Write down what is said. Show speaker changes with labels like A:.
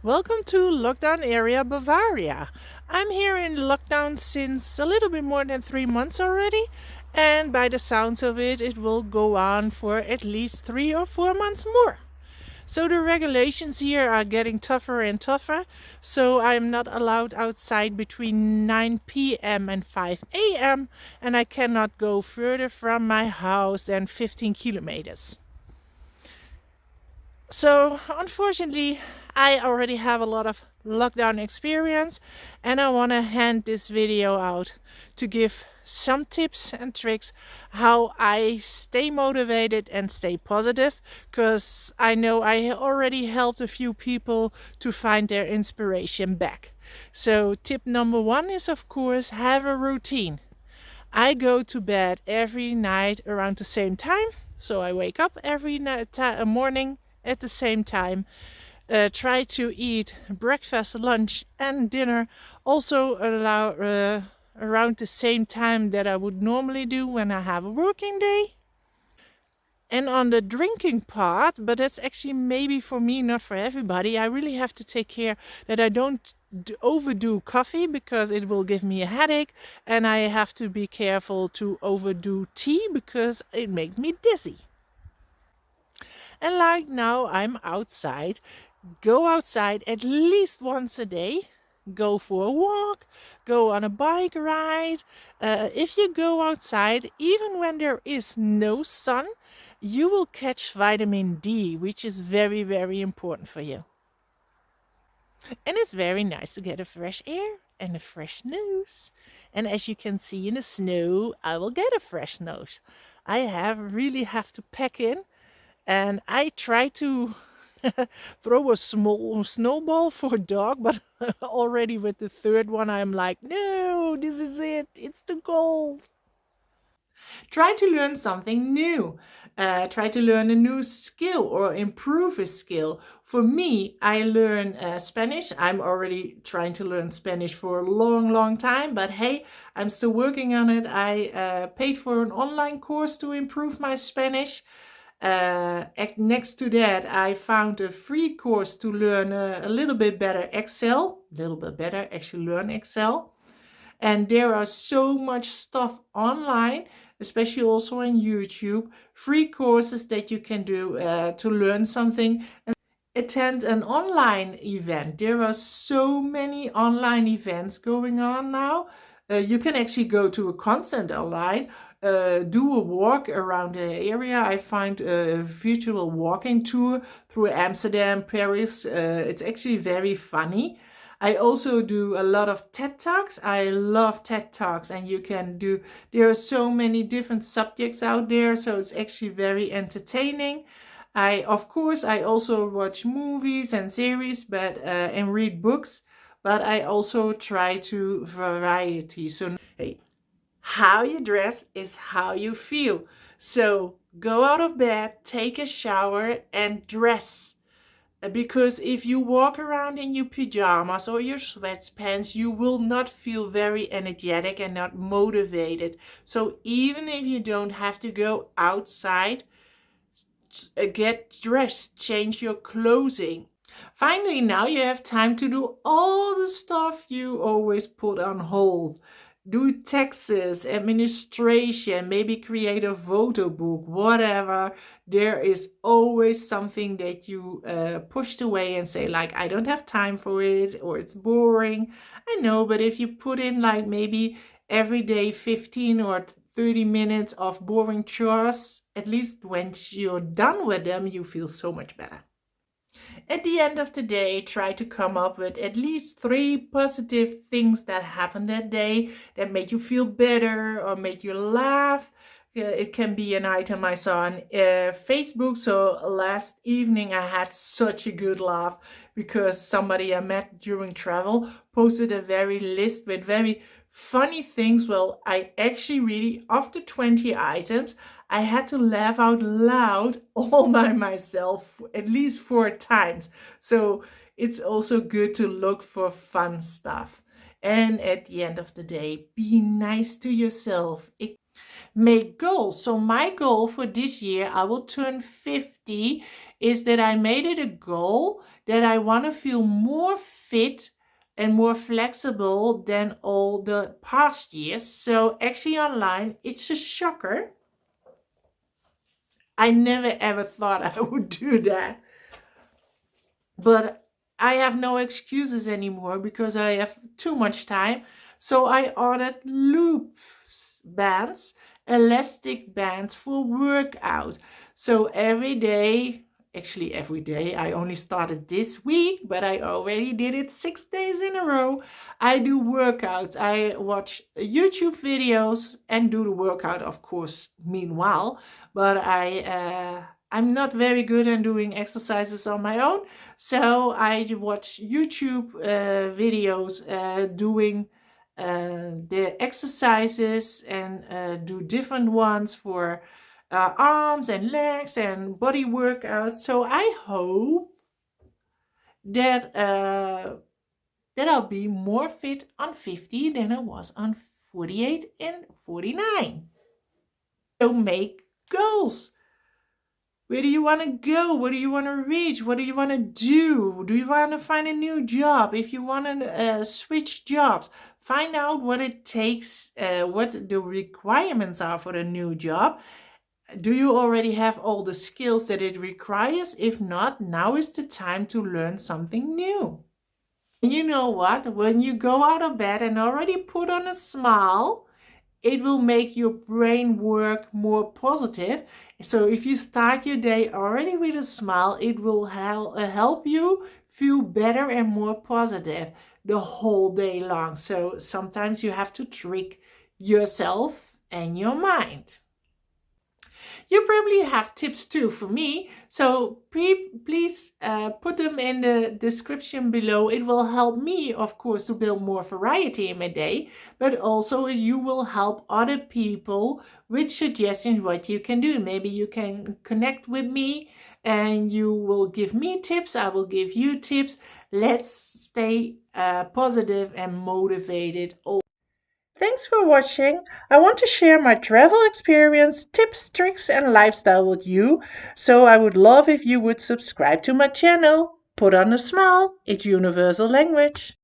A: Welcome to lockdown area Bavaria. I'm here in lockdown since a little bit more than 3 months already, and by the sounds of it, it will go on for at least 3 or 4 months more. So the regulations here are getting tougher and tougher. So I'm not allowed outside between 9 p.m. and 5 a.m. and I cannot go further from my house than 15 kilometers. So, unfortunately, I already have a lot of lockdown experience, and I want to hand this video out to give some tips and tricks how I stay motivated and stay positive, because I know I already helped a few people to find their inspiration back. So, tip number one is, of course, have a routine. I go to bed every night around the same time, so I wake up every morning at the same time. Try to eat breakfast, lunch, and dinner also around the same time that I would normally do when I have a working day. And on the drinking part, but that's actually maybe for me, not for everybody, I really have to take care that I don't overdo coffee because it will give me a headache, and I have to be careful to overdo tea because it makes me dizzy. And like now, I'm outside. Go outside at least once a day. Go for a walk. Go on a bike ride. If you go outside, even when there is no sun, you will catch vitamin D, which is very, very important for you. And it's very nice to get a fresh air and a fresh nose. And as you can see in the snow, I will get a fresh nose. I really have to pack in. And I try to throw a small snowball for a dog, but already with the third one, I'm like, no, this is it. It's the goal. Try to learn something new. Try to learn a new skill or improve a skill. For me, I learn Spanish. I'm already trying to learn Spanish for a long, long time, but hey, I'm still working on it. I paid for an online course to improve my Spanish. Next to that, I found a free course to learn a little bit better Excel. A little bit better, actually learn Excel. And there are so much stuff online, especially also on YouTube, free courses that you can do to learn something. And attend an online event. There are so many online events going on now. You can actually go to a concert online, do a walk around the area. I find a virtual walking tour through Amsterdam, Paris. It's actually very funny. I also do a lot of TED Talks. I love TED Talks, and there are so many different subjects out there, so it's actually very entertaining. Of course, I also watch movies and series, and read books, but I also try to variety. So, hey, how you dress is how you feel. So go out of bed, take a shower, and dress. Because if you walk around in your pajamas or your sweatpants, you will not feel very energetic and not motivated. So even if you don't have to go outside, get dressed, change your clothing. Finally, now you have time to do all the stuff you always put on hold. Do taxes, administration, maybe create a photo book, whatever. There is always something that you pushed away and say, like, I don't have time for it, or it's boring. I know, but if you put in like maybe every day 15 or 30 minutes of boring chores, at least once you're done with them, you feel so much better. At the end of the day, try to come up with at least 3 positive things that happened that day that made you feel better or made you laugh. It can be an item I saw on Facebook. So last evening I had such a good laugh because somebody I met during travel posted a very list with very funny things. Well, I actually really, after 20 items, I had to laugh out loud all by myself at least 4 times. So it's also good to look for fun stuff. And at the end of the day, be nice to yourself. Make goals. So my goal for this year, I will turn 50 is that I made it a goal that I want to feel more fit and more flexible than all the past years. So actually online, it's a shocker. I never ever thought I would do that. But I have no excuses anymore because I have too much time. So I ordered loops bands, elastic bands for workout. So every day, actually every day, I only started this week, but I already did it 6 days in a row. I do workouts. I watch YouTube videos and do the workout, of course, meanwhile. But I'm not very good at doing exercises on my own. So I watch YouTube videos doing the exercises and do different ones for arms and legs and body workouts. So I hope that that I'll be more fit on 50 than I was on 48 and 49. So make goals. Where do you want to go? What do you want to reach? What do you want to do? Do you want to find a new job? If you want to switch jobs, find out what it takes, what the requirements are for the new job. Do you already have all the skills that it requires? If not, now is the time to learn something new. You know what? When you go out of bed and already put on a smile, it will make your brain work more positive. So if you start your day already with a smile, it will help you feel better and more positive the whole day long. So sometimes you have to trick yourself and your mind. You probably have tips too for me, so please put them in the description below. It will help me, of course, to build more variety in my day, but also you will help other people with suggestions what you can do. Maybe you can connect with me and you will give me tips, I will give you tips. Let's stay positive and motivated. Thanks for watching. I want to share my travel experience, tips, tricks and lifestyle with you. So I would love if you would subscribe to my channel. Put on a smile. It's universal language.